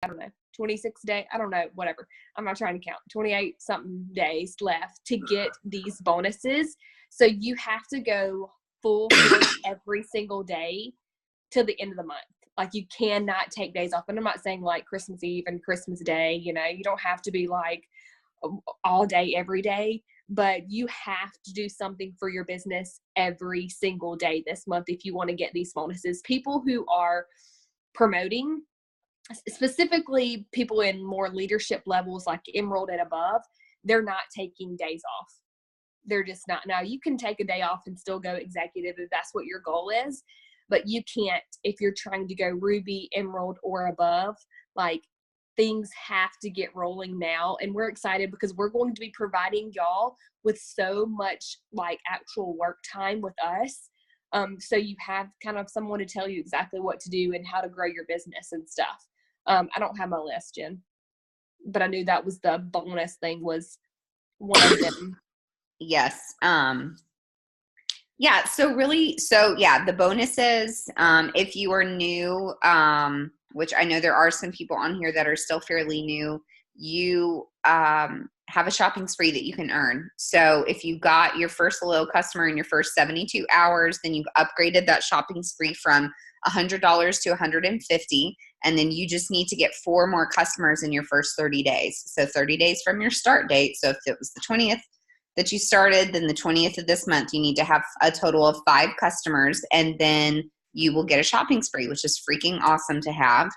I don't know, 26 days. I don't know, whatever. I'm not trying to count. 28 something days left to get these bonuses. So you have to go full force every single day till the end of the month. Like, you cannot take days off. And I'm not saying like Christmas Eve and Christmas Day, you know, you don't have to be like all day, every day, but you have to do something for your business every single day this month if you want to get these bonuses. People who are promoting, specifically people in more leadership levels like Emerald and above, they're not taking days off. They're just not. Now, you can take a day off and still go executive if that's what your goal is, but you can't if you're trying to go Ruby, Emerald, or above. Like, things have to get rolling now, and we're excited because we're going to be providing y'all with so much like actual work time with us. So you have kind of someone to tell you exactly what to do and how to grow your business and stuff. I don't have my list, Jen, but I knew that was the bonus thing was one of them. Yes. Yeah. So the bonuses, if you are new, which I know there are some people on here that are still fairly new, you have a shopping spree that you can earn. So if you got your first loyal customer in your first 72 hours, then you've upgraded that shopping spree from $100 to $150. And then you just need to get 4 more customers in your first 30 days. So 30 days from your start date. So if it was the 20th that you started, then the 20th of this month, you need to have a total of 5 customers, and then you will get a shopping spree, which is freaking awesome to have.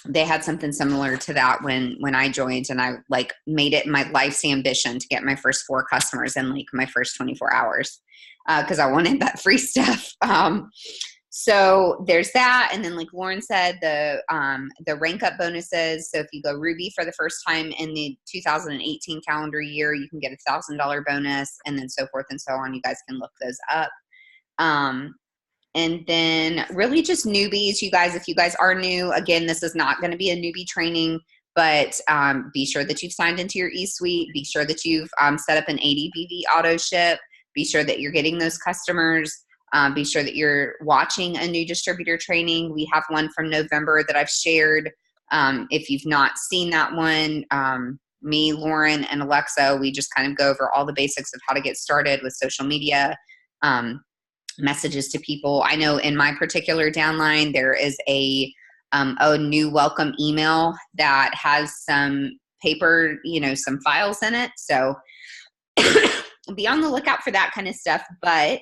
They had something similar to that when I joined, and I like made it my life's ambition to get my first 4 customers in like my first 24 hours because I wanted that free stuff. So there's that. And then like Lauren said, the rank up bonuses. So if you go Ruby for the first time in the 2018 calendar year, you can get a $1,000 bonus, and then so forth and so on. You guys can look those up. And then really just newbies, you guys, if you guys are new, again, this is not going to be a newbie training, but be sure that you've signed into your eSuite. Be sure that you've set up an ADBV auto ship. Be sure that you're getting those customers. Be sure that you're watching a new distributor training. We have one from November that I've shared. If you've not seen that one, me, Lauren, and Alexa, we just kind of go over all the basics of how to get started with social media, messages to people. I know in my particular downline, there is a new welcome email that has some paper, some files in it. So be on the lookout for that kind of stuff. But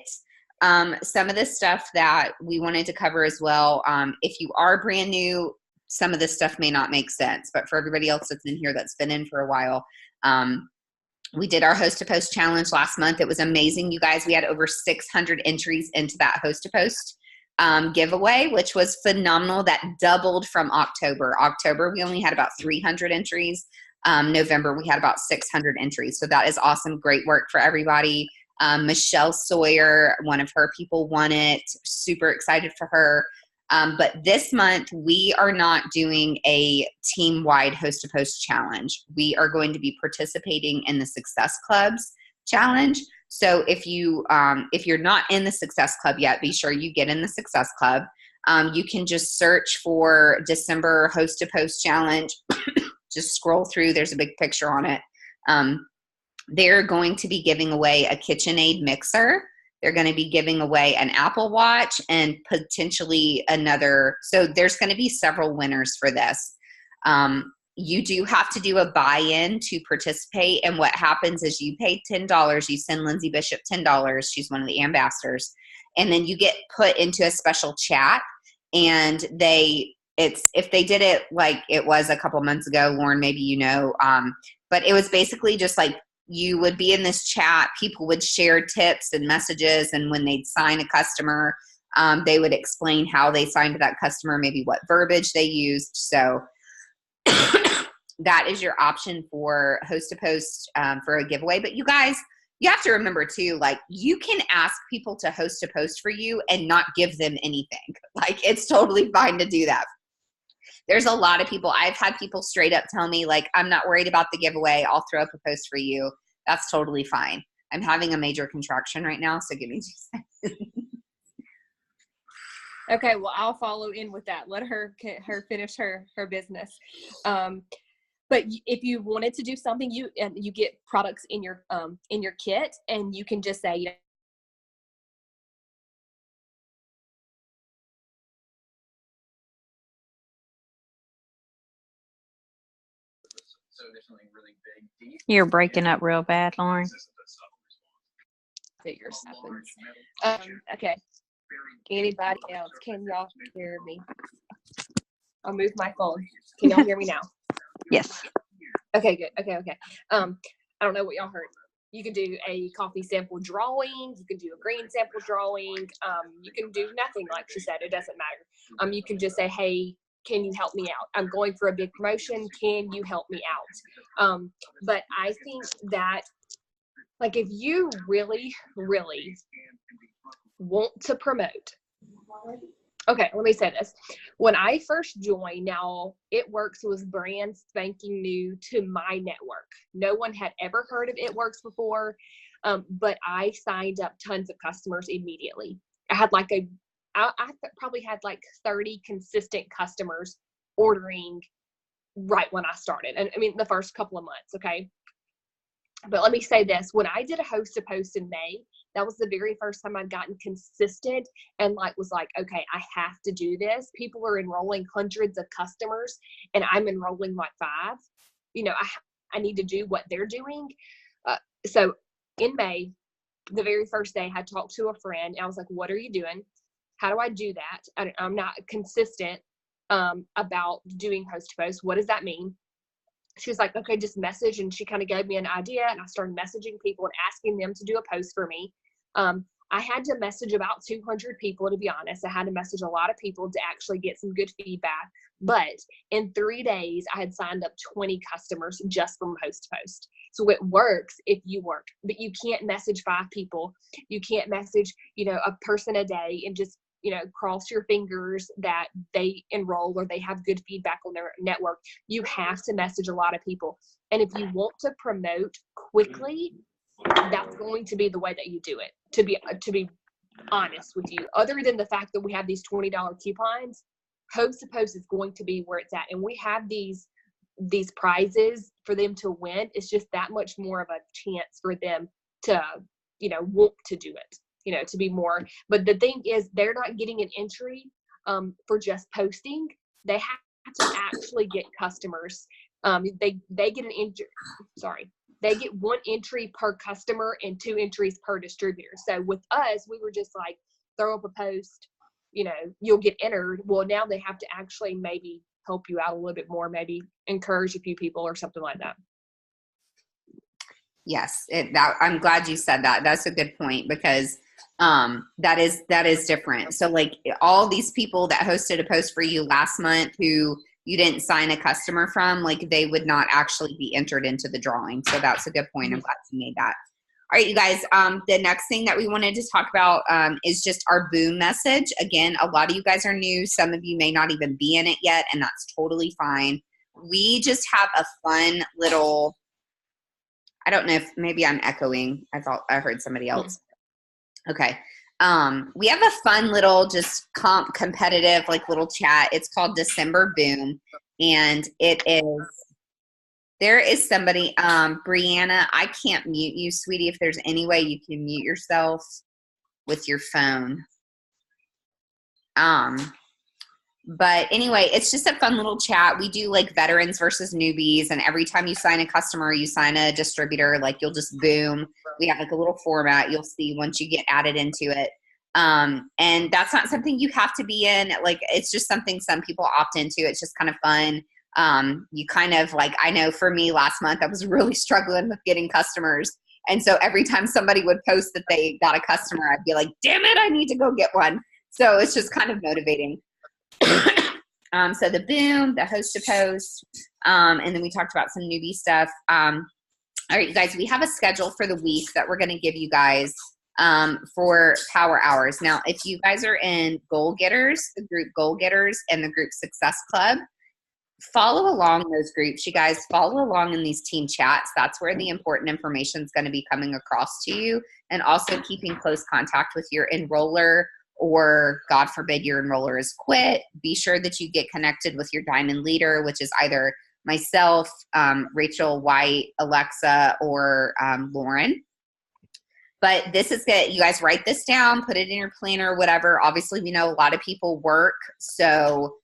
some of the stuff that we wanted to cover as well, if you are brand new, some of this stuff may not make sense, but for everybody else that's in here that's been in for a while, we did our Host to Post challenge last month. It was amazing, you guys. We had over 600 entries into that Host to Post giveaway, which was phenomenal. That doubled from October. October, we only had about 300 entries. November, we had about 600 entries. So that is awesome. Great work for everybody. Michelle Sawyer, one of her people won it. Super excited for her. But this month, we are not doing a team-wide Host-to-Post challenge. We are going to be participating in the Success Club's challenge. So if you're not in the Success Club yet, be sure you get in the Success Club. You can just search for December Host-to-Post challenge. Just scroll through. There's a big picture on it. They're going to be giving away a KitchenAid mixer. They're going to be giving away an Apple Watch and potentially another. So there's going to be several winners for this. You do have to do a buy-in to participate. And what happens is you pay $10. You send Lindsay Bishop $10. She's one of the ambassadors. And then you get put into a special chat. And if they did it like it was a couple months ago, Lauren, maybe but it was basically just like, you would be in this chat, people would share tips and messages, and when they'd sign a customer, they would explain how they signed to that customer, maybe what verbiage they used. So that is your option for Host to Post for a giveaway. But you guys, you have to remember too, like, you can ask people to Host to Post for you and not give them anything. Like, it's totally fine to do that. There's a lot of people, I've had people straight up tell me, like, I'm not worried about the giveaway. I'll throw up a post for you. That's totally fine. I'm having a major contraction right now, so give me 2 seconds. Okay, well, I'll follow in with that. Let her finish her business. But if you wanted to do something, you get products in your kit, and you can just say, you know, You're breaking up real bad, Lauren. figures happens. Okay. Anybody else? Can y'all hear me? I'll move my phone. Can y'all hear me now? Yes. Okay, good. Okay. I don't know what y'all heard. You can do a coffee sample drawing. You can do a green sample drawing. You can do nothing, like she said. It doesn't matter. You can just say, hey, can you help me out? I'm going for a big promotion. Can you help me out? But I think that, like, if you really, really want to promote, okay, let me say this. When I first joined, now It Works was brand spanking new to my network. No one had ever heard of It Works before, but I signed up tons of customers immediately. I had I probably had like 30 consistent customers ordering right when I started. And I mean, the first couple of months, okay? But let me say this, when I did a host to post in May, that was the very first time I'd gotten consistent and was like, okay, I have to do this. People are enrolling hundreds of customers and I'm enrolling like 5. You know, I need to do what they're doing. So in May, the very first day, I talked to a friend and I was like, what are you doing? How do I do that? I'm not consistent about doing host to post. What does that mean? She was like, okay, just message. And she kind of gave me an idea, and I started messaging people and asking them to do a post for me. I had to message about 200 people, to be honest. I had to message a lot of people to actually get some good feedback. But in 3 days, I had signed up 20 customers just from host to post. So it works if you work, but you can't message 5 people. You can't message, a person a day and just, cross your fingers that they enroll or they have good feedback on their network. You have to message a lot of people. And if you want to promote quickly, that's going to be the way that you do it, to be honest with you. Other than the fact that we have these $20 coupons, host to post is going to be where it's at. And we have these prizes for them to win. It's just that much more of a chance for them to, want to do it. To be more, but the thing is, they're not getting an entry for just posting. They have to actually get customers. They get an entry. Sorry, they get 1 entry per customer and 2 entries per distributor. So with us, we were just like, throw up a post, you'll get entered. Well, now they have to actually maybe help you out a little bit more, maybe encourage a few people or something like that. Yes, I'm glad you said that. That's a good point, because that is different. So like all these people that hosted a post for you last month who you didn't sign a customer from, like they would not actually be entered into the drawing. So that's a good point. I'm glad you made that. All right, you guys, the next thing that we wanted to talk about is just our boom message. Again, a lot of you guys are new. Some of you may not even be in it yet, and that's totally fine. We just have a fun little, I don't know if maybe I'm echoing. I thought I heard somebody else. Okay. We have a fun little just competitive like little chat. It's called December Boom. And there is somebody, Brianna, I can't mute you, sweetie. If there's any way you can mute yourself with your phone. But anyway, it's just a fun little chat. We do like veterans versus newbies. And every time you sign a customer, you sign a distributor, like you'll just boom. We have like a little format you'll see once you get added into it. And that's not something you have to be in. Like, it's just something some people opt into. It's just kind of fun. You kind of like, I know for me last month, I was really struggling with getting customers. And so every time somebody would post that they got a customer, I'd be like, damn it, I need to go get one. So it's just kind of motivating. So the boom, the host to post, and then we talked about some newbie stuff. All right, you guys, we have a schedule for the week that we're going to give you guys for Power Hours. Now, if you guys are in Goal Getters, the group Goal Getters and the group Success Club, follow along those groups. You guys follow along in these team chats. That's where the important information is going to be coming across to you, and also keeping close contact with your enroller or God forbid your enroller is quit, be sure that you get connected with your diamond leader, which is either myself, Rachel White, Alexa, or Lauren. But this is good. You guys write this down, put it in your planner, whatever. Obviously, we know a lot of people work, so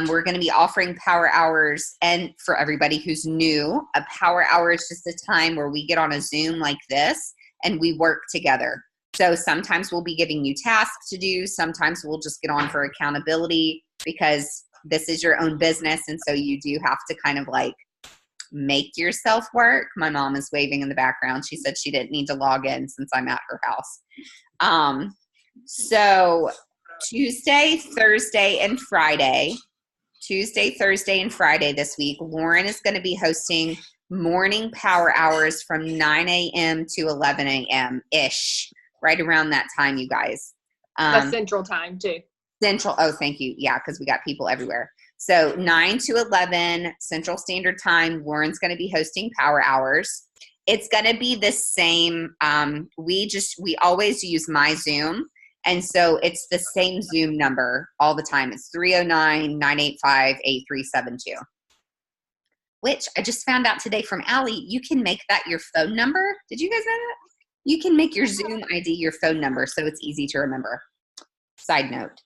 we're going to be offering power hours. And for everybody who's new, a power hour is just a time where we get on a Zoom like this and we work together. So sometimes we'll be giving you tasks to do. Sometimes we'll just get on for accountability because this is your own business. And so you do have to kind of like make yourself work. My mom is waving in the background. She said she didn't need to log in since I'm at her house. So Tuesday, Thursday, and Friday this week, Lauren is going to be hosting morning power hours from 9 a.m. to 11 a.m. ish, right around that time, you guys. That's Central Time too. Central. Oh, thank you. Yeah, because we got people everywhere. So 9 to 11 Central Standard Time, Lauren's going to be hosting power hours. It's going to be the same. We always use my Zoom. And so it's the same Zoom number all the time. It's 309-985-8372, which I just found out today from Allie. You can make that your phone number. Did you guys know that? You can make your Zoom ID your phone number, so it's easy to remember. Side note.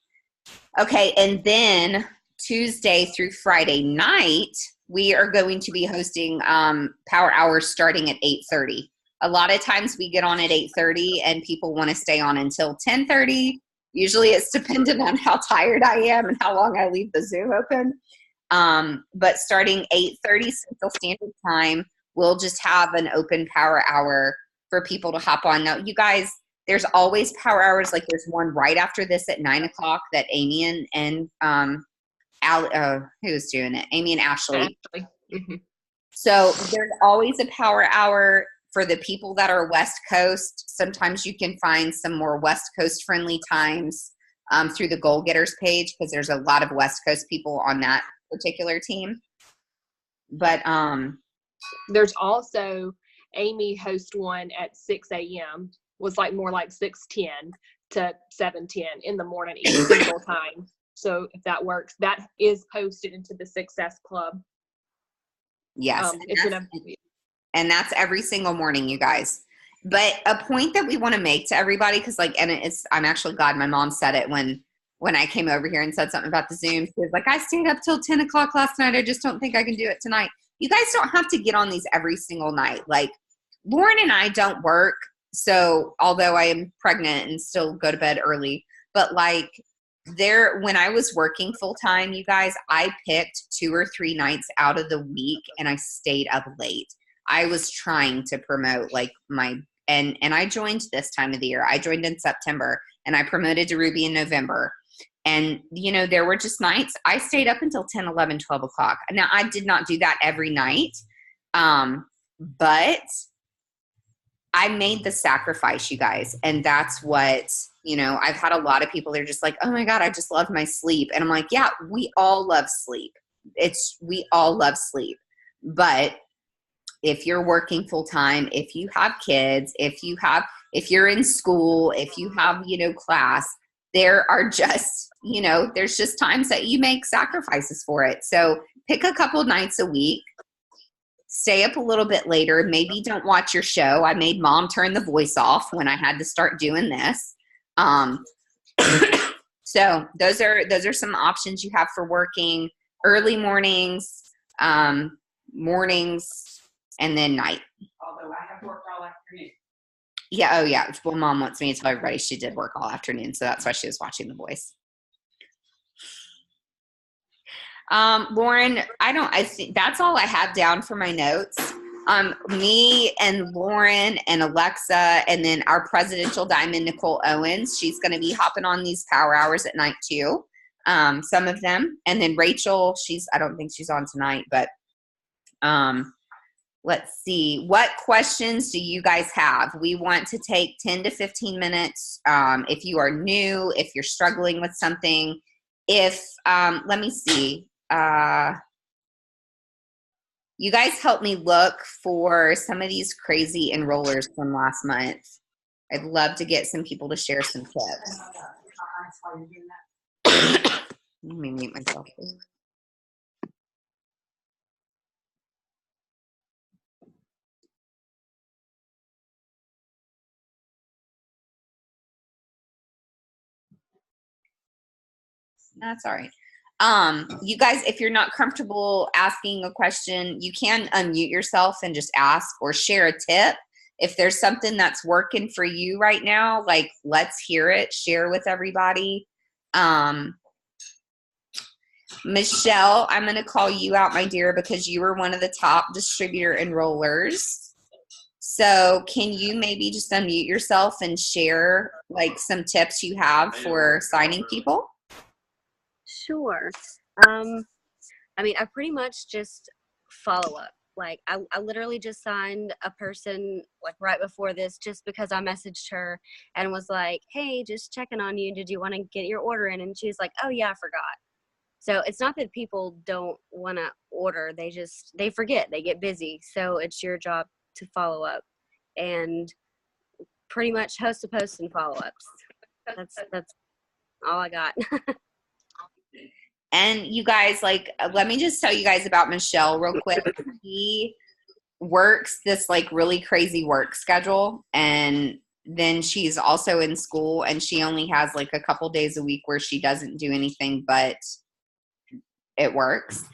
Okay, and then Tuesday through Friday night, we are going to be hosting power hours starting at 8:30. A lot of times we get on at 8:30 and people want to stay on until 10:30. Usually it's dependent on how tired I am and how long I leave the Zoom open. But starting 8:30 Central Standard Time, we'll just have an open power hour for people to hop on. Now, you guys, there's always power hours. Like there's one right after this at 9 o'clock that Amy and who's doing it? Amy and Ashley. Mm-hmm. So there's always a power hour for the people that are West Coast. Sometimes you can find some more West Coast friendly times through the Goal Getters page because there's a lot of West Coast people on that particular team. But there's also Amy host one at 6 a.m. was like more like 6:10 to 7:10 in the morning each single time. So if that works, that is posted into the Success Club. Yes. And that's every single morning, you guys. But a point that we want to make to everybody, because I'm actually glad my mom said it when I came over here and said something about the Zoom. She was like, I stayed up till 10 o'clock last night. I just don't think I can do it tonight. You guys don't have to get on these every single night. Like Lauren and I don't work. So although I am pregnant and still go to bed early, but like when I was working full time, you guys, I picked 2 or 3 nights out of the week and I stayed up late. I was trying to promote like and I joined this time of the year. I joined in September and I promoted to Ruby in November. And, there were just nights I stayed up until 10, 11, 12 o'clock. Now, I did not do that every night, but I made the sacrifice, you guys. And that's what, I've had a lot of people, they're just like, oh my God, I just love my sleep. And I'm like, yeah, we all love sleep. We all love sleep. But if you're working full time, if you have kids, if you're in school, if you have, class, there are just, there's just times that you make sacrifices for it. So pick a couple nights a week, stay up a little bit later. Maybe don't watch your show. I made mom turn the voice off when I had to start doing this. So those are some options you have for working early mornings, and then night. Although I have worked all afternoon. Yeah. Oh yeah. Well, mom wants me to tell everybody she did work all afternoon. So that's why she was watching The Voice. Lauren, I think that's all I have down for my notes. Me and Lauren and Alexa, and then our presidential diamond, Nicole Owens, she's going to be hopping on these power hours at night too. Some of them. And then Rachel, I don't think she's on tonight, but, let's see. What questions do you guys have? We want to take 10 to 15 minutes. If you are new, if you're struggling with something, let me see. You guys help me look for some of these crazy enrollers from last month. I'd love to get some people to share some tips. while you're doing that. Let me mute myself. That's all right. You guys, if you're not comfortable asking a question, you can unmute yourself and just ask or share a tip. If there's something that's working for you right now, like let's hear it, share with everybody. Michelle, I'm going to call you out, my dear, because you were one of the top distributor enrollers. So can you maybe just unmute yourself and share like some tips you have for signing people? Sure. I mean, I pretty much just follow up. Like, I literally just signed a person like right before this just because I messaged her and was like, hey, just checking on you. Did you want to get your order in? And she was like, oh, yeah, I forgot. So it's not that people don't want to order. They forget. They get busy. So it's your job to follow up and pretty much host a post and follow-ups. That's all I got. And you guys, like, let me just tell you guys about Michelle real quick. She works this like really crazy work schedule, and then she's also in school, and she only has like a couple days a week where she doesn't do anything but it works.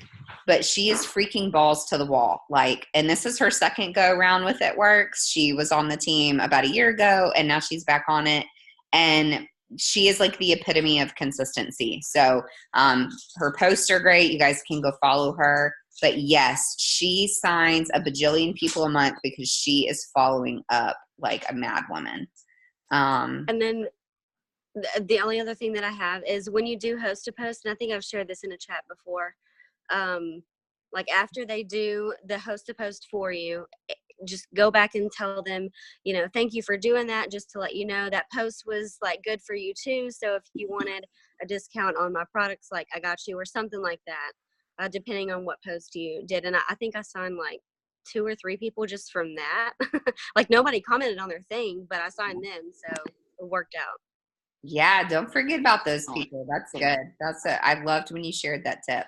But she is freaking balls to the wall. Like, and this is her second go around with It Works. She was on the team about a year ago, and now she's back on it. And she is like the epitome of consistency. So her posts are great. You guys can go follow her. But yes, she signs a bajillion people a month because she is following up like a mad woman. And then the only other thing that I have is when you do host a post, and I think I've shared this in a chat before, like after they do the host a post for you, just go back and tell them, you know, thank you for doing that, just to let you know that post was like good for you too. So if you wanted a discount on my products, like I got you, or something like that, depending on what post you did. And I think I signed like 2 or 3 people just from that. Like nobody commented on their thing, but I signed them, so it worked out. Yeah, don't forget about those people. That's good. I loved when you shared that tip.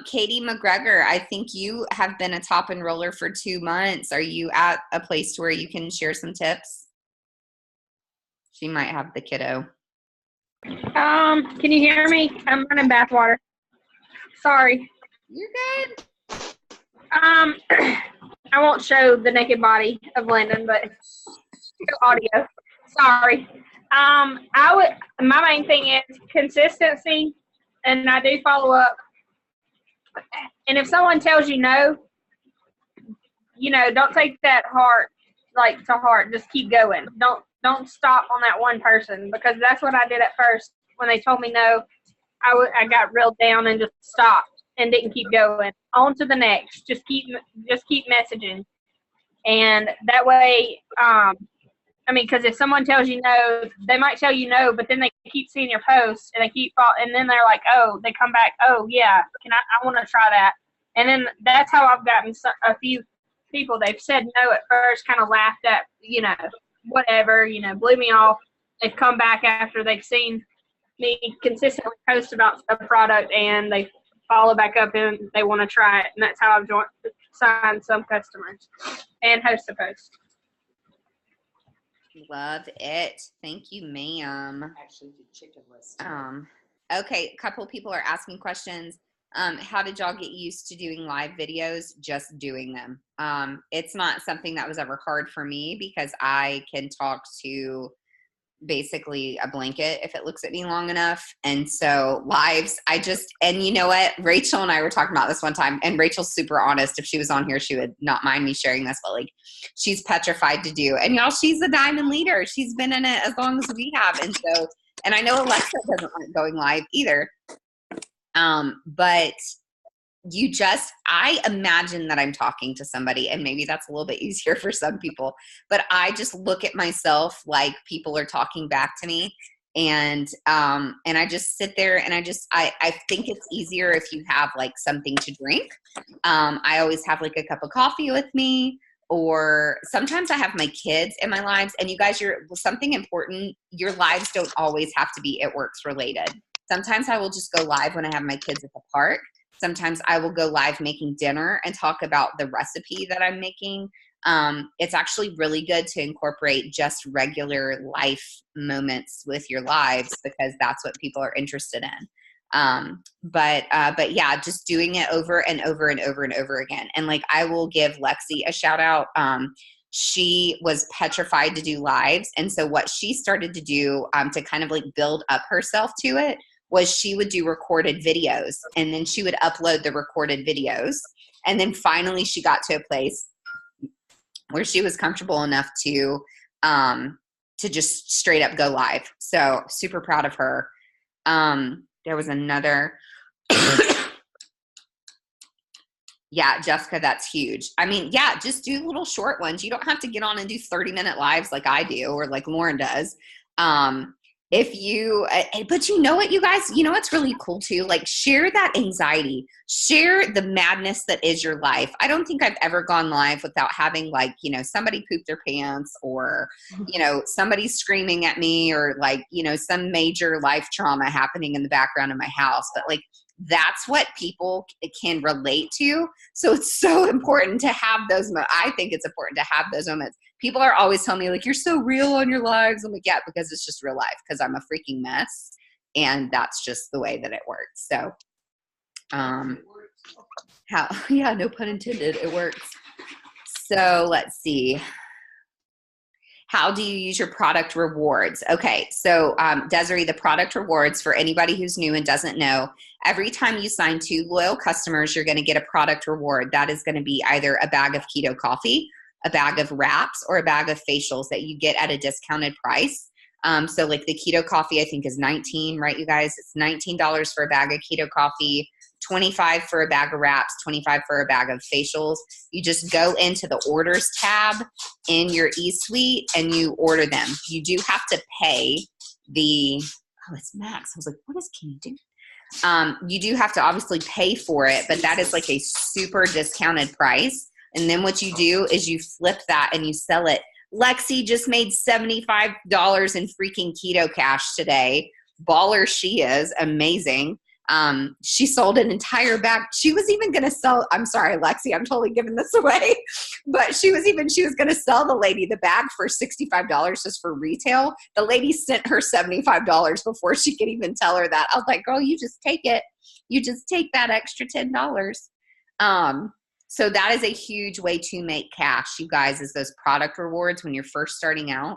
Katie McGregor, I think you have been a top enroller for 2 months. Are you at a place where you can share some tips? She might have the kiddo. Can you hear me? I'm running bathwater. Sorry. You're good. I won't show the naked body of Landon, but audio. Sorry. My main thing is consistency, and I do follow up. And if someone tells you no, you know, don't take that to heart. Just keep going. Don't stop on that one person, because that's what I did at first. When they told me no, I got real down and just stopped and didn't keep going. On to the next. Just keep messaging, and that way, because if someone tells you no, they might tell you no, but then they keep seeing your posts and and then they're like, oh, they come back, oh yeah, I want to try that, and then that's how I've gotten a few people. They've said no at first, kind of laughed at, whatever, blew me off. They've come back after they've seen me consistently post about a product, and they follow back up and they want to try it, and that's how I've signed some customers and host a post. Love it. Thank you, ma'am. Actually, the chicken list. Okay, a couple people are asking questions. How did y'all get used to doing live videos? Just doing them. It's not something that was ever hard for me because I can talk to basically a blanket if it looks at me long enough. And so lives, and you know what? Rachel and I were talking about this one time, and Rachel's super honest. If she was on here, she would not mind me sharing this, but like she's petrified to do. And y'all, she's a diamond leader. She's been in it as long as we have. And I know Alexa doesn't like going live either. But I imagine that I'm talking to somebody, and maybe that's a little bit easier for some people, but I just look at myself like people are talking back to me. And I just sit there and I think it's easier if you have like something to drink. I always have like a cup of coffee with me, or sometimes I have my kids in my lives. And you guys, something important, your lives don't always have to be It Works related. Sometimes I will just go live when I have my kids at the park. Sometimes I will go live making dinner and talk about the recipe that I'm making. It's actually really good to incorporate just regular life moments with your lives, because that's what people are interested in. But yeah, just doing it over and over and over and over again. And like, I will give Lexi a shout out. She was petrified to do lives. And so what she started to do, to kind of like build up herself to it, was she would do recorded videos, and then she would upload the recorded videos. And then finally she got to a place where she was comfortable enough to just straight up go live. So super proud of her. There was another, yeah, Jessica, that's huge. I mean, yeah, just do little short ones. You don't have to get on and do 30-minute lives like I do, or like Lauren does. If you, but you know what, you guys, you know what's really cool too? Like, share that anxiety, share the madness that is your life. I don't think I've ever gone live without having, like, you know, somebody poop their pants, or, you know, somebody screaming at me, or like, you know, some major life trauma happening in the background of my house. But like, that's what people can relate to. So it's so important to have those moments. I think it's important to have those moments. People are always telling me, like, you're so real on your lives. I'm like, yeah, because it's just real life, because I'm a freaking mess. And that's just the way that it works. So, yeah, no pun intended, it works. So let's see. How do you use your product rewards? Okay, so Desiree, the product rewards, for anybody who's new and doesn't know, every time you sign 2 loyal customers, you're going to get a product reward. That is going to be either a bag of keto coffee, a bag of wraps, or a bag of facials that you get at a discounted price. So like the keto coffee, I think is $19, right, you guys? It's $19 for a bag of keto coffee, $25 for a bag of wraps, $25 for a bag of facials. You just go into the orders tab in your eSuite and you order them. You do have to pay it's Max. I was like, what is Kenny doing? You do have to obviously pay for it, but that is like a super discounted price. And then what you do is you flip that and you sell it. Lexi just made $75 in freaking keto cash today. Baller she is. Amazing. She sold an entire bag. She was even going to sell, I'm sorry, Lexi, I'm totally giving this away, but she was going to sell the lady the bag for $65 just for retail. The lady sent her $75 before she could even tell her that. I was like, girl, you just take it. You just take that extra $10. So that is a huge way to make cash, you guys, is those product rewards when you're first starting out.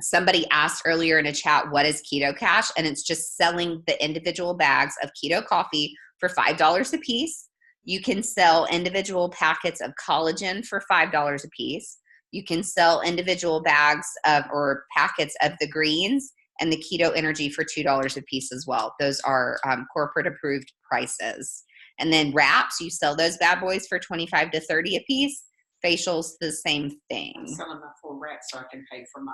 Somebody asked earlier in a chat, what is Keto Cash? And it's just selling the individual bags of keto coffee for $5 a piece. You can sell individual packets of collagen for $5 a piece. You can sell individual bags or packets of the greens and the keto energy for $2 a piece as well. Those are corporate approved prices. And then wraps, you sell those bad boys for $25 to $30 a piece. Facials, the same thing. I'm selling my 4 wraps so I can pay for my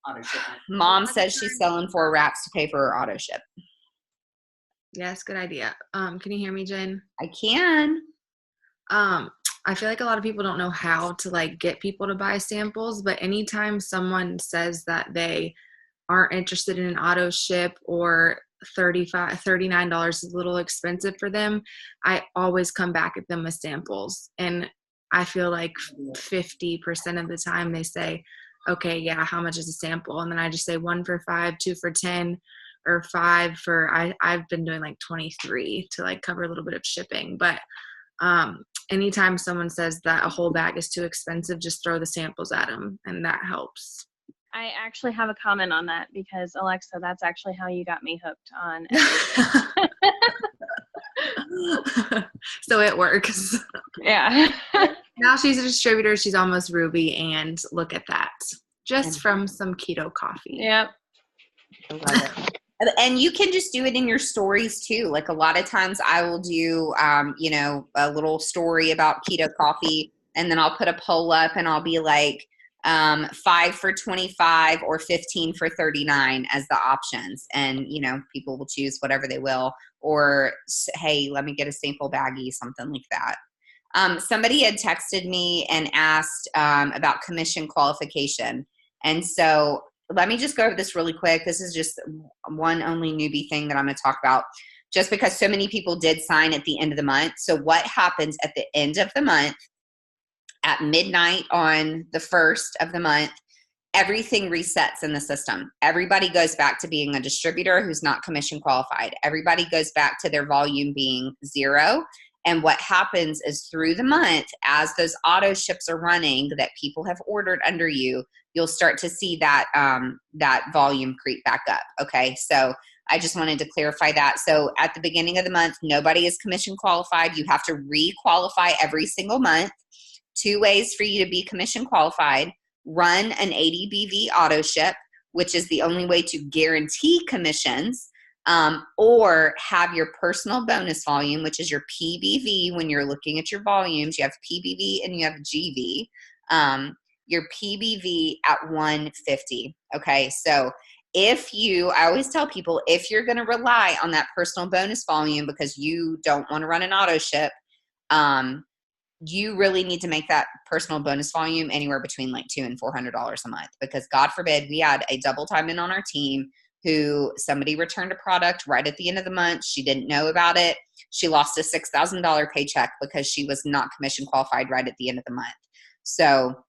auto shipment. Mom says she's selling 4 wraps to pay for her auto ship. Yes, good idea. Can you hear me, Jen? I can. I feel like a lot of people don't know how to like get people to buy samples, but anytime someone says that they aren't interested in an auto ship, or $39 is a little expensive for them, I always come back at them with samples. And I feel like 50% of the time they say, okay, yeah, how much is a sample? And then I just say 1 for $5, 2 for $10, or 5 for, I've been doing like 23 to like cover a little bit of shipping. But anytime someone says that a whole bag is too expensive, just throw the samples at them, and that helps. I actually have a comment on that, because Alexa, that's actually how you got me hooked on. So it works. Yeah. Now she's a distributor. She's almost Ruby, and look at that. Just from some keto coffee. Yep. I love it. And you can just do it in your stories too. Like a lot of times I will do, a little story about keto coffee, and then I'll put a poll up and I'll be like, 5 for $25 or 15 for $39 as the options. And, people will choose whatever they will, or hey, let me get a sample baggie, something like that. Somebody had texted me and asked about commission qualification. And so let me just go over this really quick. This is just one only newbie thing that I'm going to talk about, just because so many people did sign at the end of the month. So what happens at the end of the month at midnight on the 1st of the month, everything resets in the system. Everybody goes back to being a distributor who's not commission qualified. Everybody goes back to their volume being 0. And what happens is through the month, as those auto ships are running that people have ordered under you, you'll start to see that that volume creep back up. Okay, so I just wanted to clarify that. So at the beginning of the month, nobody is commission qualified. You have to re-qualify every single month. 2 ways for you to be commission qualified: run an 80 BV auto ship, which is the only way to guarantee commissions, or have your personal bonus volume, which is your PBV. When you're looking at your volumes, you have PBV and you have GV. Your PBV at 150. Okay, so I always tell people, if you're going to rely on that personal bonus volume because you don't want to run an auto ship, you really need to make that personal bonus volume anywhere between like $200 and $400 a month, because God forbid, we had a double time in on our team who somebody returned a product right at the end of the month. She didn't know about it. She lost a $6,000 paycheck because she was not commission qualified right at the end of the month. So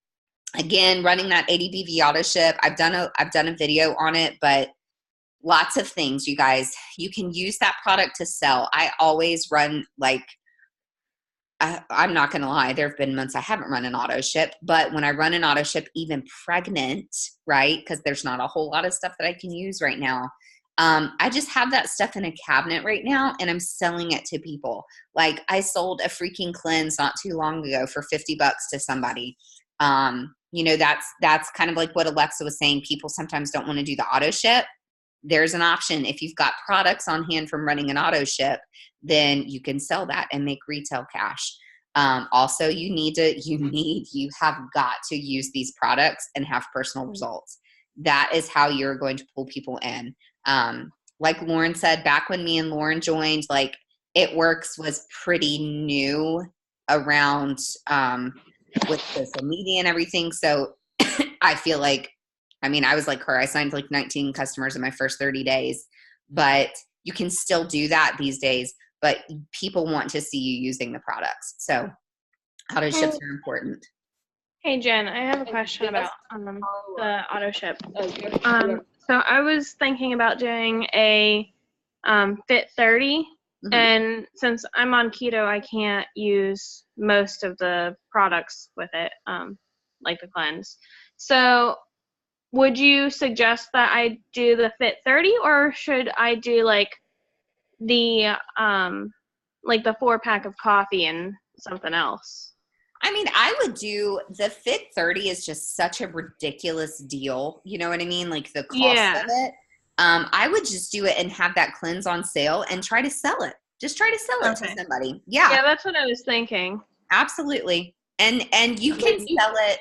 again, running that 80 BV auto ship, I've done a video on it, but lots of things, you guys. You can use that product to sell. I always run, like, I'm not going to lie, there have been months I haven't run an auto ship, but when I run an auto ship, even pregnant, right, because there's not a whole lot of stuff that I can use right now, I just have that stuff in a cabinet right now, and I'm selling it to people. Like, I sold a freaking cleanse not too long ago for $50 to somebody. That's kind of like what Alexa was saying. People sometimes don't want to do the auto ship. There's an option. If you've got products on hand from running an auto ship, then you can sell that and make retail cash. Also, you have got to use these products and have personal results. That is how you're going to pull people in. Like Lauren said, back when me and Lauren joined, like, It Works was pretty new around with social media and everything. So I feel like, I was like her. I signed like 19 customers in my first 30 days, but you can still do that these days, but people want to see you using the products. So auto ships are important. Hey, Jen, I have a question about the auto ship. So I was thinking about doing a Fit 30, and since I'm on keto, I can't use most of the products with it, like the cleanse. So would you suggest that I do the Fit 30, or should I do like the 4-pack of coffee and something else? I would do the Fit 30 is just such a ridiculous deal. You know what I mean? Like the cost of it. I would just do it and have that cleanse on sale and try to sell it. Just try to sell it to somebody. Yeah. Yeah, that's what I was thinking. Absolutely. And you can sell it.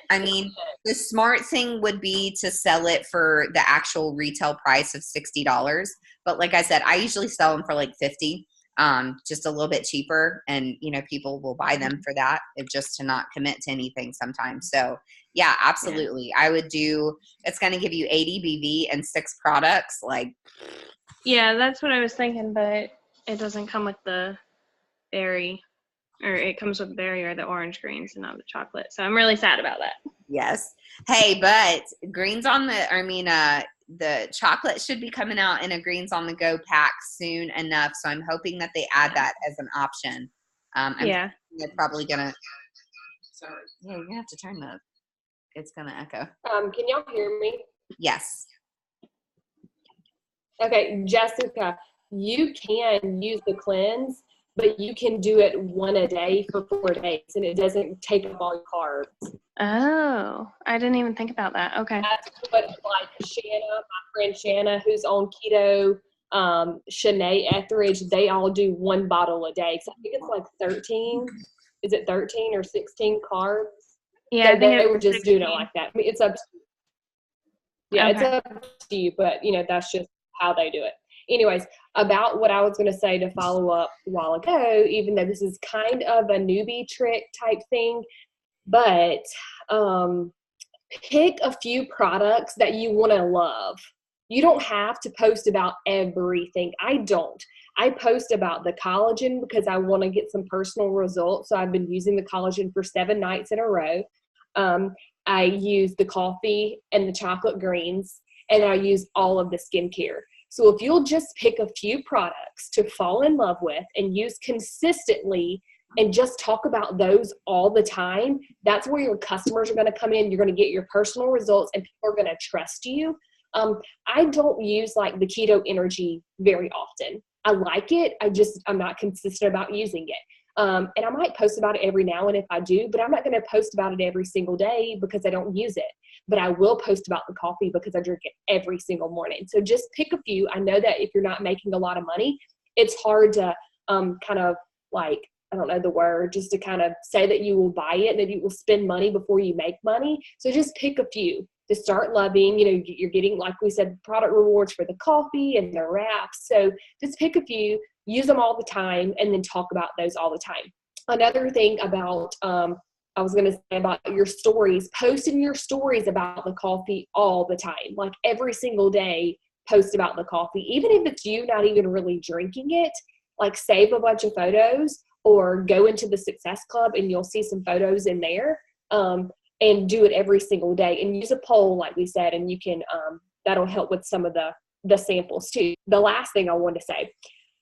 The smart thing would be to sell it for the actual retail price of $60. But like I said, I usually sell them for like $50, just a little bit cheaper. And, people will buy them for that, just to not commit to anything sometimes. So yeah, absolutely. Yeah. I would do, it's going to give you 80 BV and 6 products. Yeah, that's what I was thinking, but it doesn't come with the berry. Or it comes with berry or the orange greens and not the chocolate. So I'm really sad about that. Yes. Hey, but greens on the chocolate should be coming out in a greens on the go pack soon enough. So I'm hoping that they add that as an option. They're probably gonna. Sorry. Yeah, you're gonna have to turn it's gonna echo. Can y'all hear me? Yes. Okay, Jessica, you can use the cleanse, but you can do it one a day for 4 days, and it doesn't take up all your carbs. Oh, I didn't even think about that. Okay. That's what, like, Shanna, my friend Shanna, who's on keto, Shanae Etheridge, they all do 1 bottle a day. So I think it's like 13. Is it 13 or 16 carbs? Yeah, so they were just 16. Doing it like that. It's up to you. Yeah, okay. It's up to you, but, that's just how they do it. Anyways, about what I was going to say to follow up a while ago, even though this is kind of a newbie trick type thing, but pick a few products that you want to love. You don't have to post about everything. I don't. I post about the collagen because I want to get some personal results. So I've been using the collagen for 7 nights in a row. I use the coffee and the chocolate greens, and I use all of the skincare. So if you'll just pick a few products to fall in love with and use consistently and just talk about those all the time, that's where your customers are going to come in. You're going to get your personal results and people are going to trust you. I don't use like the keto energy very often. I like it. I'm not consistent about using it. And I might post about it every now and if I do, but I'm not going to post about it every single day because I don't use it. But I will post about the coffee because I drink it every single morning. So just pick a few. I know that if you're not making a lot of money, it's hard to kind of like, I don't know the word, just to kind of say that you will buy it and that you will spend money before you make money. So just pick a few to start loving. You know, you're getting, like we said, product rewards for the coffee and the wraps. So just pick a few, use them all the time, and then talk about those all the time. Another thing about, I was going to say about your stories, posting your stories about the coffee all the time, like every single day, post about the coffee, even if it's you not even really drinking it, like save a bunch of photos or go into the Success Club and you'll see some photos in there, and do it every single day and use a poll, like we said, and you can, that'll help with some of the samples too. The last thing I wanted to say,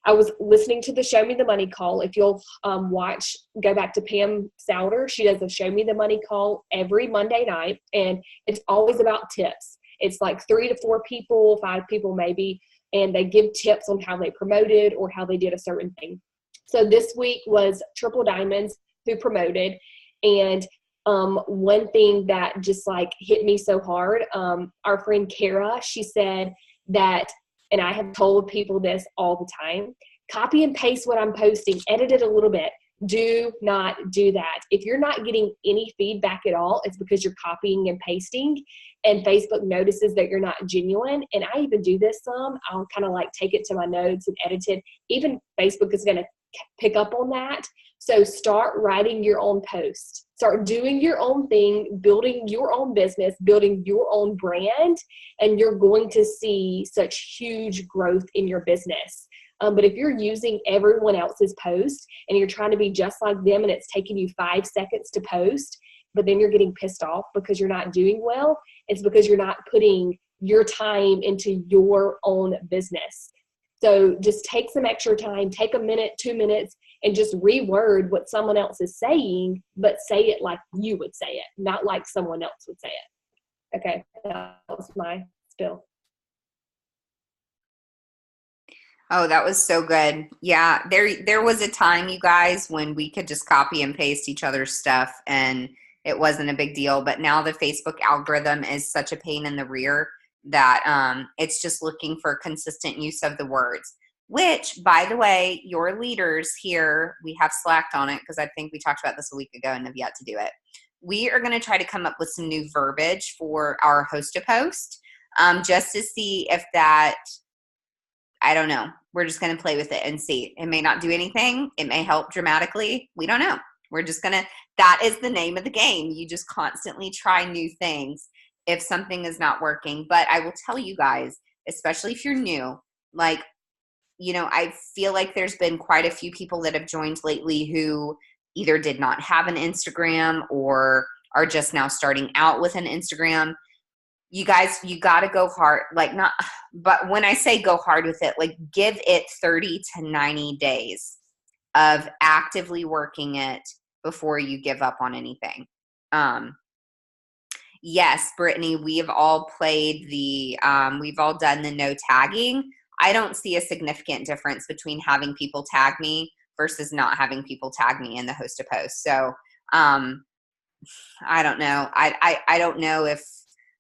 I was listening to the Show Me the Money call. If you'll go back to Pam Souter, she does a Show Me the Money call every Monday night, and it's always about tips. It's like 3 to 4 people, 5 people maybe, and they give tips on how they promoted or how they did a certain thing. So this week was Triple Diamonds who promoted, and one thing that just like hit me so hard, our friend Kara, she said that, and I have told people this all the time, copy and paste what I'm posting, edit it a little bit. Do not do that. If you're not getting any feedback at all, it's because you're copying and pasting, and Facebook notices that you're not genuine. And I even do this some. I'll kind of like take it to my notes and edit it. Even Facebook is going to pick up on that. So start writing your own post. Start doing your own thing, building your own business, building your own brand, and you're going to see such huge growth in your business. But if you're using everyone else's post and you're trying to be just like them and it's taking you 5 seconds to post, but then you're getting pissed off because you're not doing well, it's because you're not putting your time into your own business. So just take some extra time, take a minute, 2 minutes, and just reword what someone else is saying, but say it like you would say it, not like someone else would say it. Okay, that was my spill. Oh, that was so good. Yeah, there was a time, you guys, when we could just copy and paste each other's stuff and it wasn't a big deal. But now the Facebook algorithm is such a pain in the rear that it's just looking for consistent use of the words. Which, by the way, your leaders here, we have slacked on it because I think we talked about this a week ago and have yet to do it. We are going to try to come up with some new verbiage for our host to post just to see if that, I don't know. We're just going to play with it and see. It may not do anything. It may help dramatically. We don't know. We're just going to, that is the name of the game. You just constantly try new things if something is not working. But I will tell you guys, especially if you're new, like, you know, I feel like there's been quite a few people that have joined lately who either did not have an Instagram or are just now starting out with an Instagram. You guys, you got to go hard, like not, but when I say go hard with it, like give it 30 to 90 days of actively working it before you give up on anything. Yes, Brittany, we have all played we've all done the no tagging. I don't see a significant difference between having people tag me versus not having people tag me in the host to post. So, I don't know. I don't know if,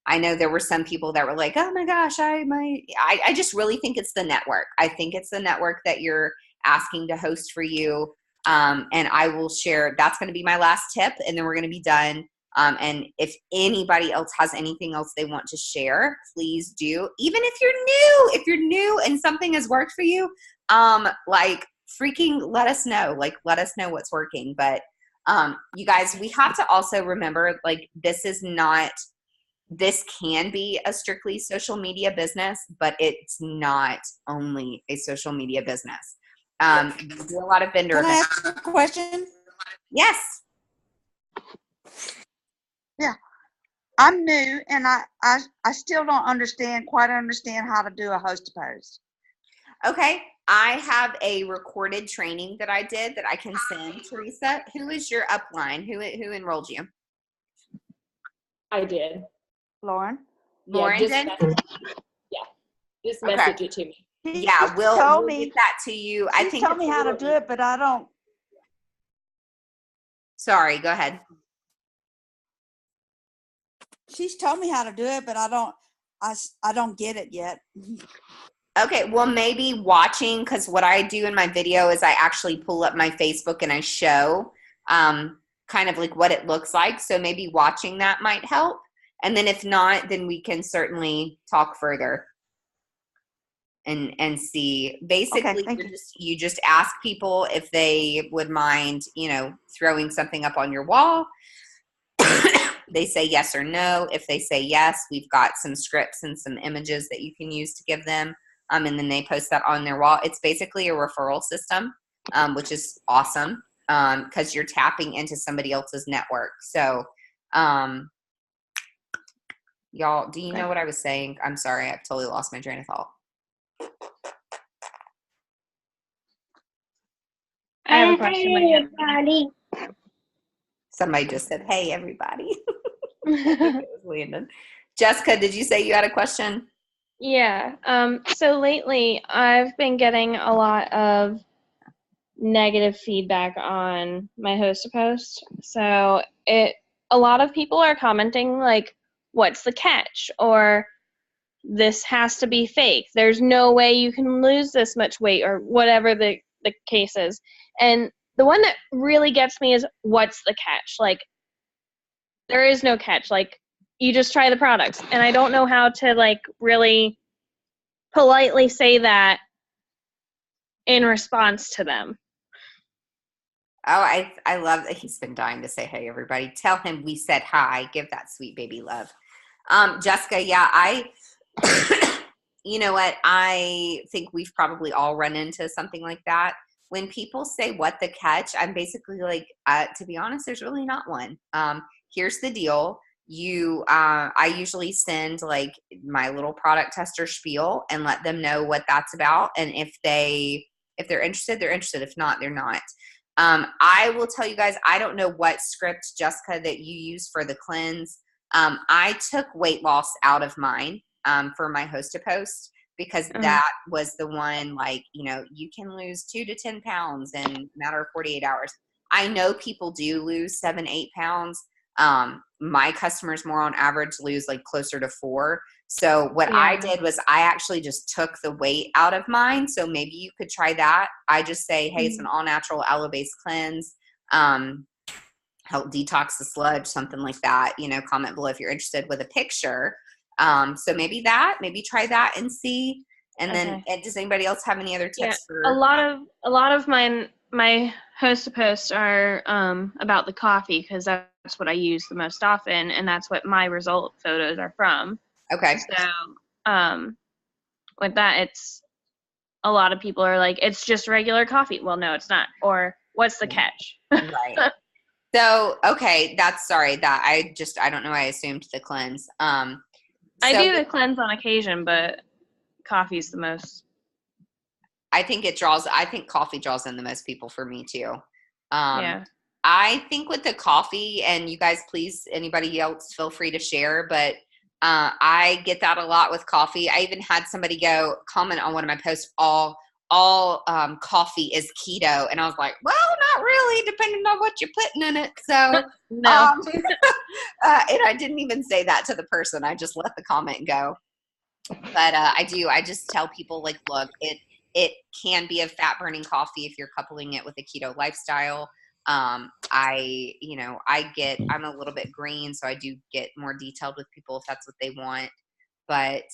I know there were some people that were like, oh my gosh, I just really think it's the network. I think it's the network that you're asking to host for you. And I will share, that's going to be my last tip. And then we're going to be done. And if anybody else has anything else they want to share, please do. Even if you're new and something has worked for you, like freaking let us know. Like let us know what's working. But you guys, we have to also remember, like, this can be a strictly social media business, but it's not only a social media business. We do a lot of vendor Can I events. ask a question? Yes. Yeah. I'm new and I still don't quite understand how to do a host to post. Okay. I have a recorded training that I did that I can send. Teresa, who is your upline? Who enrolled you? I did. Lauren? Lauren did? Just Okay. message it to me. Yeah, we'll get that to you. I think tell me how to do it, but I don't. Sorry, go ahead. She's told me how to do it, but I don't get it yet. Okay, well, maybe watching, because what I do in my video is I actually pull up my Facebook and I show kind of like what it looks like. So maybe watching that might help. And then if not, then we can certainly talk further and see. Basically, Okay, you just ask people if they would mind, throwing something up on your wall. They say yes or no. If they say yes, we've got some scripts and some images that you can use to give them. And then they post that on their wall. It's basically a referral system, which is awesome because you're tapping into somebody else's network. So, y'all, do you know what I was saying? I'm sorry. I've totally lost my train of thought. I have a question. Hey, everybody. Somebody just said, "Hey, everybody." I think it was Landon. Jessica, did you say you had a question? Yeah. So lately, I've been getting a lot of negative feedback on my host to post. So a lot of people are commenting like, "What's the catch?" or "This has to be fake. There's no way you can lose this much weight," or whatever the case is. And the one that really gets me is, "What's the catch?" Like, there is no catch. Like, you just try the products. And I don't know how to, like, really politely say that in response to them. Oh, I love that he's been dying to say, "Hey, everybody." Tell him we said hi. Give that sweet baby love. Jessica, yeah, you know what? I think we've probably all run into something like that. When people say, "What the catch?" I'm basically like, to be honest, there's really not one. Here's the deal. I usually send like my little product tester spiel and let them know what that's about. And if they're interested, they're interested. If not, they're not. I will tell you guys, I don't know what script, Jessica, that you use for the cleanse. I took weight loss out of mine for my host to post because that was the one, like, you can lose 2 to 10 pounds in a matter of 48 hours. I know people do lose 7, 8 pounds. My customers more on average lose like closer to 4. So what I did was I actually just took the weight out of mine. So maybe you could try that. I just say, "Hey, it's an all natural aloe-based cleanse. Help detox the sludge," something like that. Comment below if you're interested with a picture. So maybe try that and see. And then does anybody else have any other tips for a lot of my host to posts are about the coffee, because that's what I use the most often, and that's what my result photos are from. Okay. So with that, it's a lot of people are like, "It's just regular coffee." Well, no, it's not. Or, "What's the catch?" Right. So, okay, I don't know. I assumed the cleanse. I do the cleanse on occasion, but coffee's the most. I think coffee draws in the most people for me too. Yeah. I think with the coffee, and you guys, please, anybody else, feel free to share, but I get that a lot with coffee. I even had somebody comment on one of my posts, all coffee is keto. And I was like, well, not really, depending on what you're putting in it. So, no. And I didn't even say that to the person. I just let the comment go. But I just tell people, like, look, it can be a fat burning coffee if you're coupling it with a keto lifestyle. I'm a little bit green, so I do get more detailed with people if that's what they want. But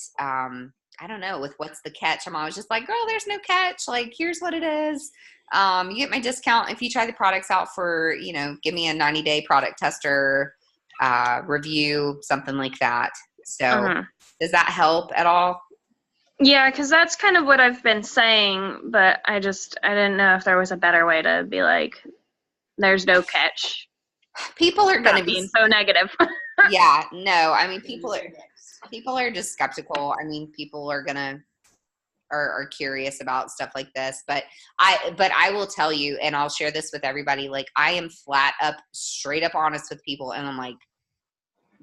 I don't know, with what's the catch, I'm always just like, girl, there's no catch. Like, here's what it is. You get my discount if you try the products out for, give me a 90-day product tester review, something like that. So does that help at all? Yeah, because that's kind of what I've been saying, but I didn't know if there was a better way to be like, there's no catch. People are going to be being so negative. Yeah, no, I mean, people are just skeptical. I mean, people are are curious about stuff like this, but I will tell you, and I'll share this with everybody. Like, I am straight up honest with people. And I'm like,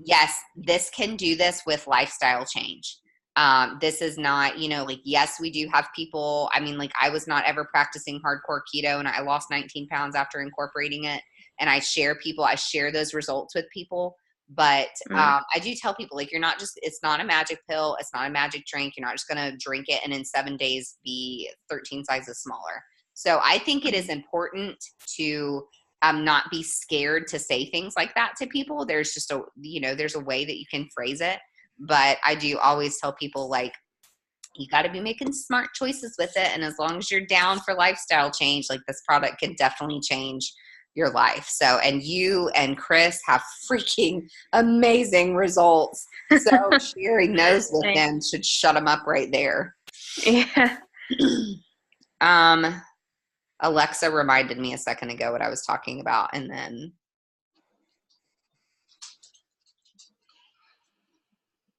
yes, this can do this with lifestyle change. This is not, yes, we do have people. I mean, like, I was not ever practicing hardcore keto, and I lost 19 pounds after incorporating it. And I share those results with people. But I do tell people, like, it's not a magic pill. It's not a magic drink. You're not just going to drink it and in 7 days be 13 sizes smaller. So I think it is important to not be scared to say things like that to people. There's just there's a way that you can phrase it. But I do always tell people, like, you got to be making smart choices with it. And as long as you're down for lifestyle change, like, this product can definitely change your life. So, and you and Chris have freaking amazing results. So sharing those with them should shut them up right there. Yeah. Alexa reminded me a second ago what I was talking about, and then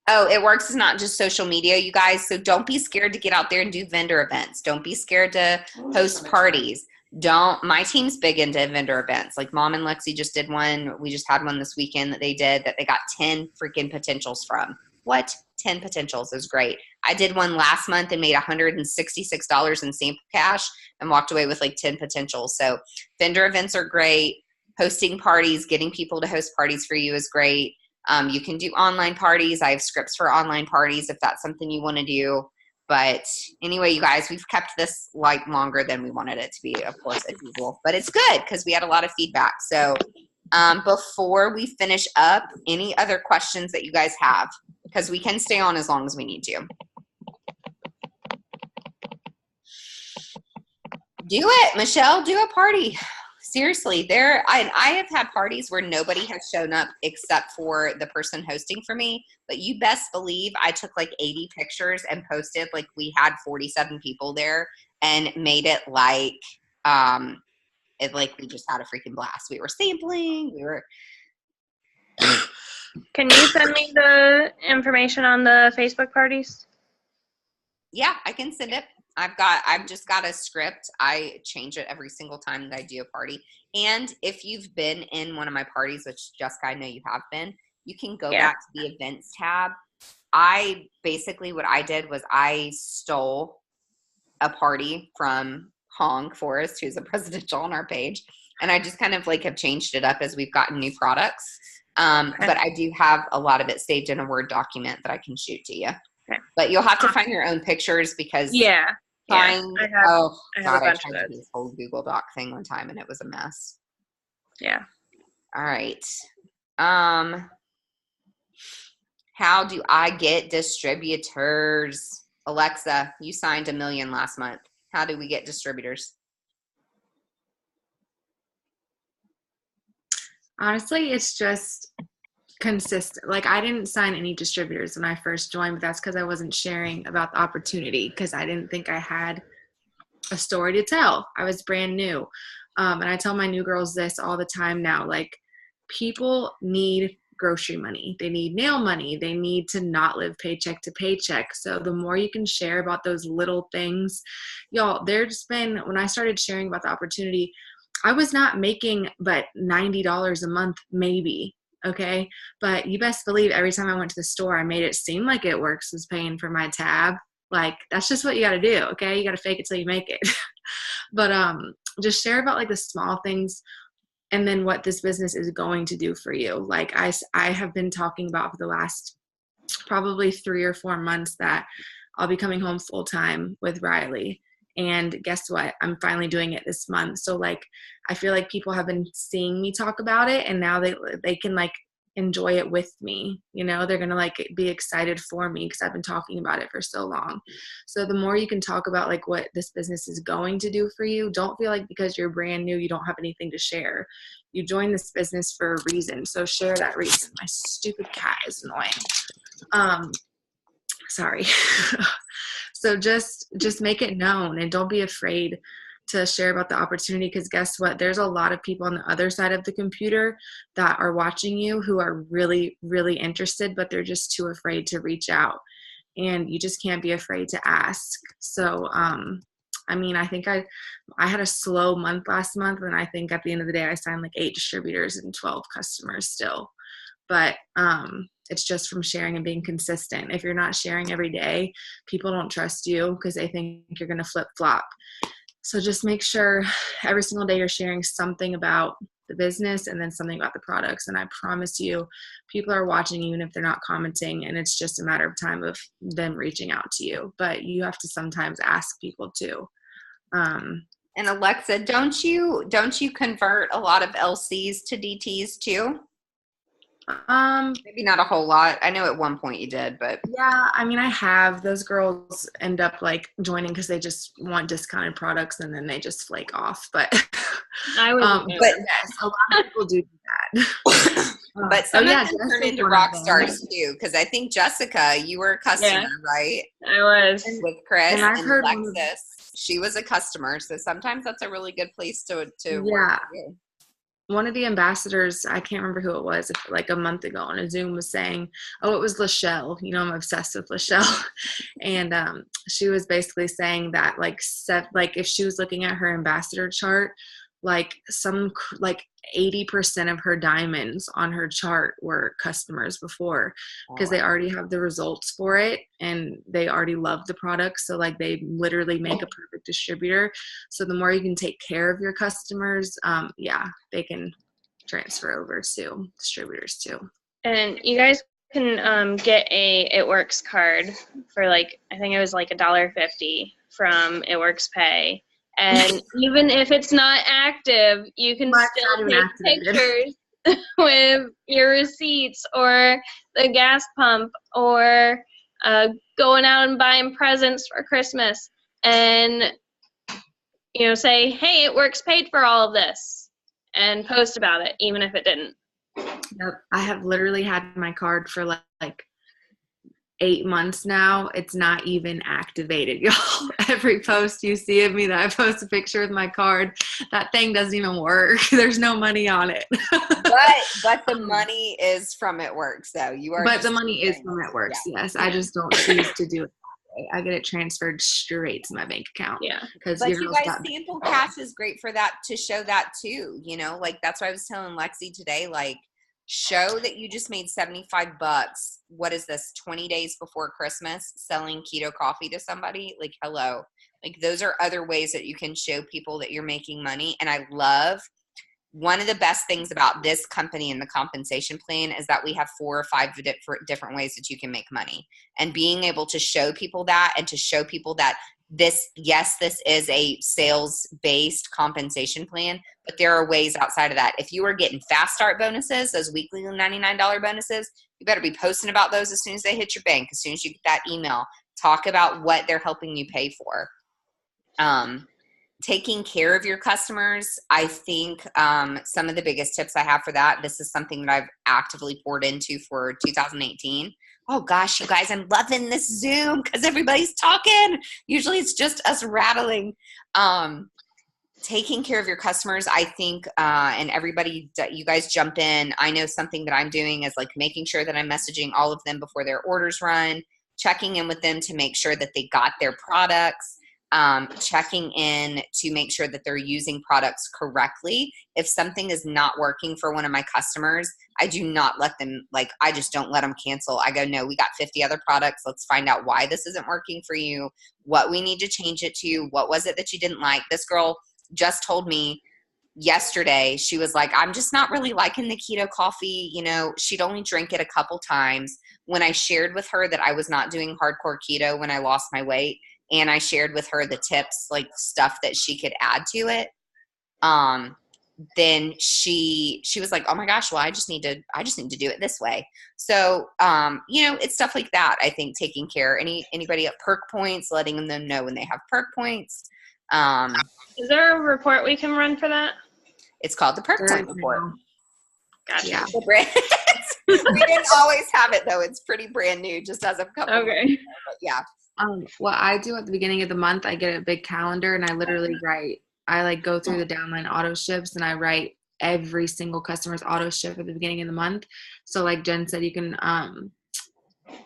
it works. It's not just social media, you guys. So don't be scared to get out there and do vendor events. Don't be scared to host parties. My team's big into vendor events. Like, Mom and Lexi just did one. We just had one this weekend that they got 10 freaking potentials from. What? 10 potentials is great. I did one last month and made $166 in sample cash and walked away with like 10 potentials. So vendor events are great. Hosting parties, getting people to host parties for you is great. You can do online parties. I have scripts for online parties if that's something you want to do. But anyway, you guys, we've kept this like longer than we wanted it to be, of course, as usual. But it's good because we had a lot of feedback. So before we finish up, any other questions that you guys have? Because we can stay on as long as we need to. Do it, Michelle. Do a party. Seriously, I have had parties where nobody has shown up except for the person hosting for me. But you best believe I took like 80 pictures and posted, like, we had 47 people there, and made it like we just had a freaking blast. We were sampling. Can you send me the information on the Facebook parties? Yeah, I can send it. I've just got a script. I change it every single time that I do a party. And if you've been in one of my parties, which Jessica, I know you have been, you can go back to the events tab. What I did was I stole a party from Hong Forrest, who's a presidential on our page. And I just kind of like have changed it up as we've gotten new products. But I do have a lot of it saved in a Word document that I can shoot to you. Okay. But you'll have to find your own pictures because I tried to do this whole Google Doc thing one time and it was a mess. Yeah. All right. How do I get distributors? Alexa, you signed 1 million last month. How do we get distributors? Honestly, it's just consistent. Like, I didn't sign any distributors when I first joined, but that's because I wasn't sharing about the opportunity because I didn't think I had a story to tell. I was brand new. And I tell my new girls this all the time now, like, people need grocery money. They need nail money. They need to not live paycheck to paycheck. So the more you can share about those little things, y'all, when I started sharing about the opportunity, I was not making but $90 a month, maybe. Okay. But you best believe every time I went to the store, I made it seem like It Works was paying for my tab. Like, that's just what you got to do. Okay. You got to fake it till you make it. But just share about like the small things and then what this business is going to do for you. Like I have been talking about for the last probably 3 or 4 months that I'll be coming home full time with Riley. And guess what? I'm finally doing it this month. So like, I feel like people have been seeing me talk about it, and now they can like enjoy it with me. You know, they're going to like be excited for me because I've been talking about it for so long. So the more you can talk about like what this business is going to do for you, don't feel like because you're brand new, you don't have anything to share. You joined this business for a reason. So share that reason. My stupid cat is annoying. Sorry. So just make it known, and don't be afraid to share about the opportunity, because guess what? There's a lot of people on the other side of the computer that are watching you who are really, really interested, but they're just too afraid to reach out. And you just can't be afraid to ask. So, I mean, I think I had a slow month last month, and I think at the end of the day, I signed like 8 distributors and 12 customers still. But it's just from sharing and being consistent. If you're not sharing every day, people don't trust you because they think you're going to flip-flop. So just make sure every single day you're sharing something about the business and then something about the products. And I promise you, people are watching even if they're not commenting, and it's just a matter of time of them reaching out to you. But you have to sometimes ask people too. And Alexa, don't you convert a lot of LCs to DTs too? Maybe not a whole lot. I know at one point you did, but yeah, I mean, I have. Those girls end up like joining because they just want discounted products, and then they just flake off. But I was, but yes, a lot of people do that. but some of them turn into rock stars too, because I think Jessica, you were a customer, right? I was With Chris, and I've heard Alexis, she was a customer. So sometimes that's a really good place to work for you. One of the ambassadors, I can't remember who it was, like a month ago on a Zoom was saying, it was Lachelle. You know, I'm obsessed with Lachelle. And she was basically saying that like if she was looking at her ambassador chart, like 80% of her diamonds on her chart were customers before, because they already have the results for it and they already love the product. So like they literally make a perfect distributor. So the more you can take care of your customers, they can transfer over to distributors too. And you guys can get a It Works card for like, I think it was like $1.50 from It Works Pay. And even if it's not active, you can still take pictures with your receipts or the gas pump or going out and buying presents for Christmas and, you know, say, hey, It Works paid for all of this, and post about it, even if it didn't. Yep. I have literally had my card for like 8 months now. It's not even activated, y'all. Every post you see of me that I post a picture with my card, that thing doesn't even work. There's no money on it. but the money is from It Works, though. But the money is from It Works. Yeah. Yes, I just don't choose to do it that way. I get it transferred straight to my bank account. Yeah, but you guys, sample cash is great for that, to show that too. You know, like that's what I was telling Lexi today. Like, show that you just made $75. What is this, 20 days before Christmas, selling keto coffee to somebody? Like, hello. Like, those are other ways that you can show people that you're making money. And I love, one of the best things about this company and the compensation plan is that we have 4 or 5 different ways that you can make money. And being able to show people that, and to show people that this is a sales-based compensation plan, but there are ways outside of that. If you are getting fast start bonuses, those weekly $99 bonuses, you better be posting about those as soon as they hit your bank, as soon as you get that email. Talk about what they're helping you pay for. Taking care of your customers, I think some of the biggest tips I have for that, this is something that I've actively poured into for 2018. Oh gosh, you guys, I'm loving this Zoom because everybody's talking. Usually it's just us rattling. Taking care of your customers, I think, and everybody, you guys jump in. I know something that I'm doing is like making sure that I'm messaging all of them before their orders run, checking in with them to make sure that they got their products, checking in to make sure that they're using products correctly. If something is not working for one of my customers, I do not let them, I just don't let them cancel. I go, no, we got 50 other products. Let's find out why this isn't working for you, what we need to change it to, what was it that you didn't like. This girl just told me yesterday, she was like, I'm just not really liking the keto coffee. You know, she'd only drink it a couple times. When I shared with her that I was not doing hardcore keto when I lost my weight, and I shared with her the tips, like stuff that she could add to it, then she was like, oh my gosh, well, I just need to do it this way. So, it's stuff like that. I think taking care, anybody at perk points, letting them know when they have perk points. Is there a report we can run for that? It's called the perk point report. Gotcha. Yeah. We didn't always have it though. It's pretty brand new, just as of a couple Okay. months ago, but yeah. What I do at the beginning of the month, I get a big calendar and I literally write, I like go through the downline auto ships and I write every single customer's auto ship at the beginning of the month. So like Jen said, you can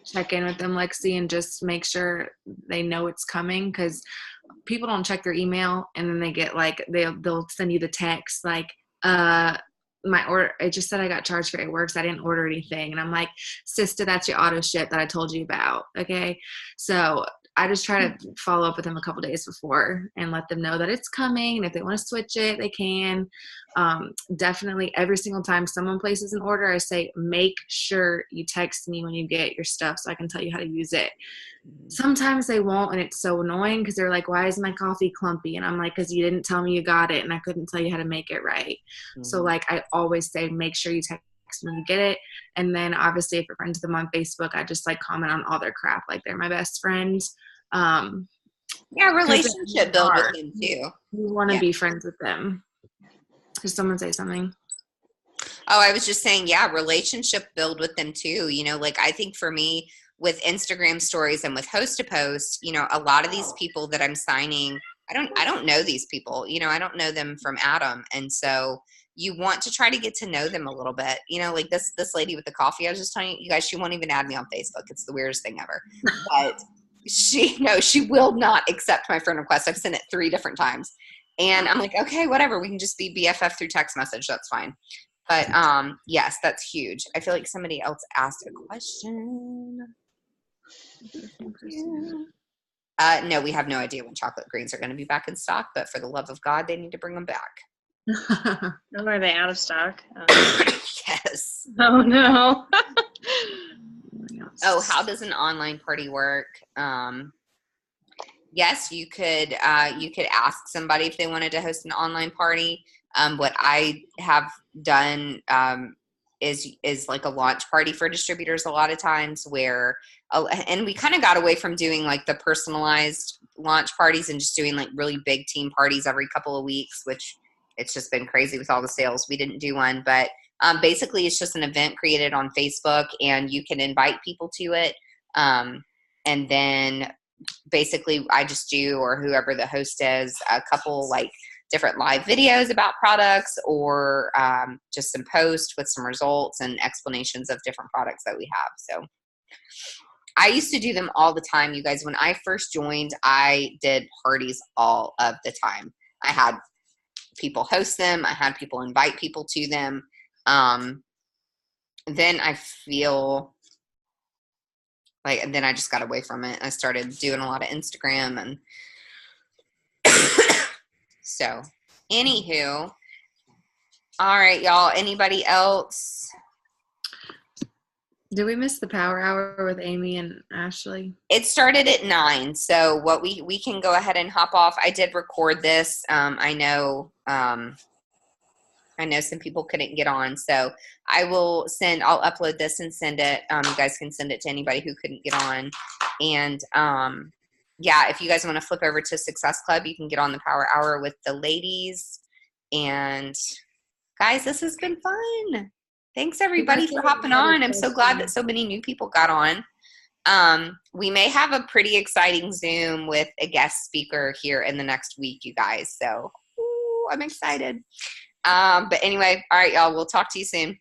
check in with them, Lexi, and just make sure they know it's coming, because people don't check their email and then they get like, they'll send you the text like, my order, it just said I got charged for 8 works. I didn't order anything. And I'm like, sister, that's your auto ship that I told you about. Okay. So I just try to follow up with them a couple days before and let them know that it's coming. And if they want to switch it, they can. Definitely every single time someone places an order, I say, make sure you text me when you get your stuff so I can tell you how to use it. Sometimes they won't, and it's so annoying because they're like, why is my coffee clumpy? And I'm like, because you didn't tell me you got it and I couldn't tell you how to make it right. So like I always say, make sure you text when you get it. And then obviously if you're friends with them on Facebook, I just like comment on all their crap like they're my best friends. Relationship build with them too. You want to be friends with them. Did someone say something? Oh, I was just saying, relationship build with them too. Like I think for me with Instagram stories and with host to post, a lot of these people that I'm signing, I don't know these people, I don't know them from Adam. And so you want to try to get to know them a little bit, like this lady with the coffee. I was just telling you guys, she won't even add me on Facebook. It's the weirdest thing ever. But she will not accept my friend request. I've sent it 3 different times. And I'm like, okay, whatever. We can just be BFF through text message. That's fine. But yes, that's huge. I feel like somebody else asked a question. No, we have no idea when chocolate greens are going to be back in stock, but for the love of God, they need to bring them back. Oh, are they out of stock? Yes. Oh, no. Oh, how does an online party work? Yes, you could ask somebody if they wanted to host an online party. What I have done is like a launch party for distributors a lot of times where, and we kind of got away from doing like the personalized launch parties and just doing like really big team parties every couple of weeks, which it's just been crazy with all the sales. We didn't do one, but basically it's just an event created on Facebook and you can invite people to it. And then basically I just do, or whoever the host is, a couple like different live videos about products or just some posts with some results and explanations of different products that we have. So I used to do them all the time, you guys. When I first joined, I did parties all of the time. I had people host them. I had people invite people to them. Then I feel like, and then I just got away from it. I started doing a lot of Instagram and so anywho, all right, y'all, anybody else? Did we miss the power hour with Amy and Ashley? It started at 9, so what we can go ahead and hop off. I did record this. I know some people couldn't get on, so I'll upload this and send it. You guys can send it to anybody who couldn't get on. And yeah, if you guys want to flip over to Success Club, you can get on the power hour with the ladies. And guys, this has been fun. Thanks everybody for hopping on. I'm so glad that so many new people got on. We may have a pretty exciting Zoom with a guest speaker here in the next week, you guys. So I'm excited. But anyway, all right, y'all, we'll talk to you soon.